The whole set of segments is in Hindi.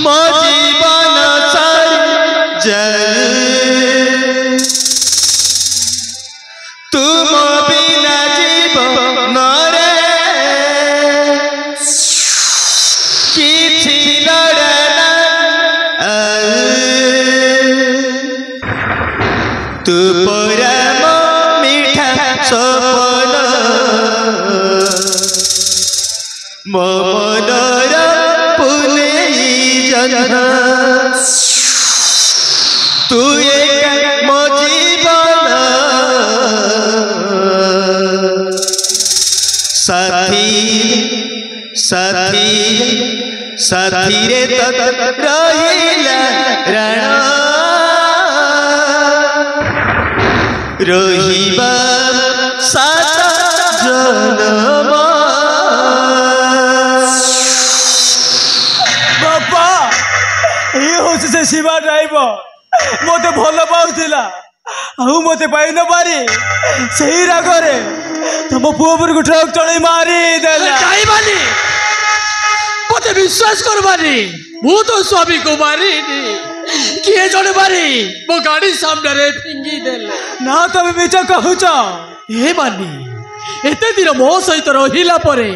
ମୋ ଜୀବନ ସରିଯାଏ ତୁମ ବିନା ଜୀବନରେ କିଛି ଲଢ଼ନା ତୁ ପରମ ମିଠା ସପନ ମୋ ମନର ପୁନେଇ ଜହ୍ନ ତୁ ଏକା ମୋ ଜୀବନ ସାଥୀ ସାଥୀ ସାଥୀରେ ରହିଲା ରାଣ ରହିବା ସାତ ଜନମ बापा ये हूँ से शिवा ड्राइवर मत भल पाला मत पाई न पारी सही रागरे तुम पुओ पर ट्रक चढ़ी मारी जाइबानी मत विश्वास करबानी मु तो स्वामी को मारी किए जड़े मारी मो गाड़ी सामने रे फिंगी देले ना तुम मिछ कहूच ए मानी एते दिन मो सहित रहिला परे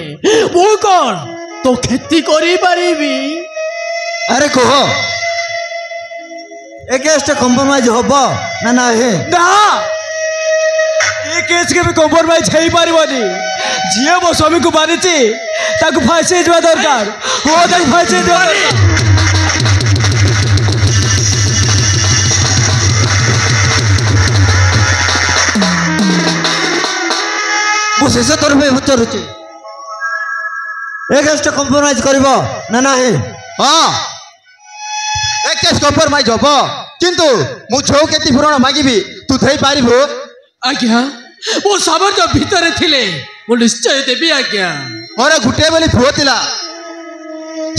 मु कोन तो खेती करी पारिबी अरे कह ए केस कम्प्रोमाइज हम ना ना हे ना ये केस के भी कम्प्रोमाइज हो पारिबनी जी मो स्वामी को मारी फांसी देवा दरकार हो फांसी देवा शेष तरफ पचारुचे ए केस कम्प्रोमाइज कर ना ना हे हाँ ए केस कम्प्रोमाइज हम किंतु मु छौ केति पूरण मागिबी तू थई पारिबो आज्ञा वो सामर्थ्य भीतर थिले वो निश्चय देबी आज्ञा मोर गुटे बोली पुओ तिला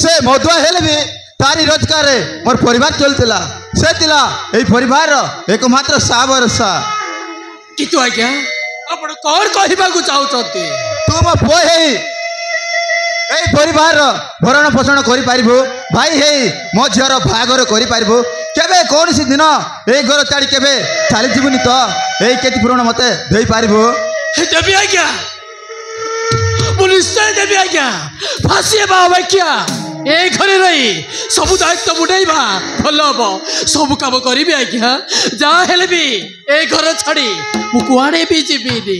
से मधुआ हेले भी तारी रोजगार मोर परिवार चलतिला से तिला ए परिवार एकमात्र सावरसा कितु आज्ञा आपण कौन कहबा को चाहउछती तू मो पुओ हेई ए परिवार भरण पोषण करि पारिबो भाई हेई मो झियर भागर करि पारिबो केबे कोन सी दिन ए घर चाड़ी केबे चाली जीवनी तो ए केति पूर्ण मते देई पारिबो देबी आज्ञा पुलिस देबी आज्ञा फांसी बाबा क्या ए घरे रही सब दायित्व बुढ़ाइबा भल हम सब काम करी आज्ञा जहाँ हेले भी ए घर छाड़ी मु कुआड़े भी जीविनी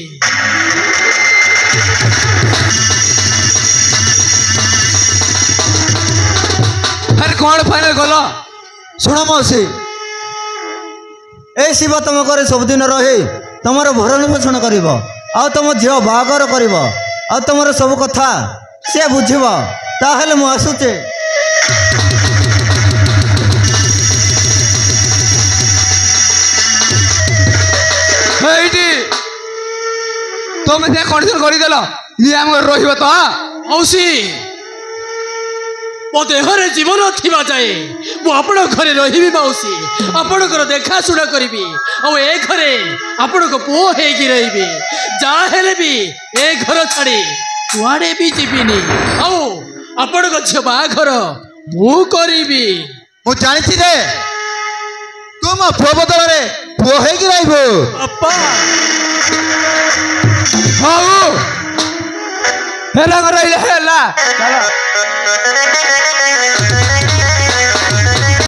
अरे कौन फाइनल गल शुण मौसी ए शिव तुम घर सबुदिन रही तुम भरण पोषण कर तुम झील बाहागर कर तुम सब कथा सी बुझब ताहले मु आसुचे तुम से कंडीशन करदेल ये आम रही तो मौसी मो देहरे जीवन थिबा जाए मु आपण घरे रहिबी मौसी आपणकर देखाशुणा करी आ ए घरे आपण को पुओ हेगी रही जहाँ हेले भी ए घर छाड़ी कुआड़े भी जीविनी आओ आपण को झियो बाघर मु करी मु जानी रे तू मो पुओ बदल रे पुओ हेगी रहिबो अपा हाउ हेला हेला चलो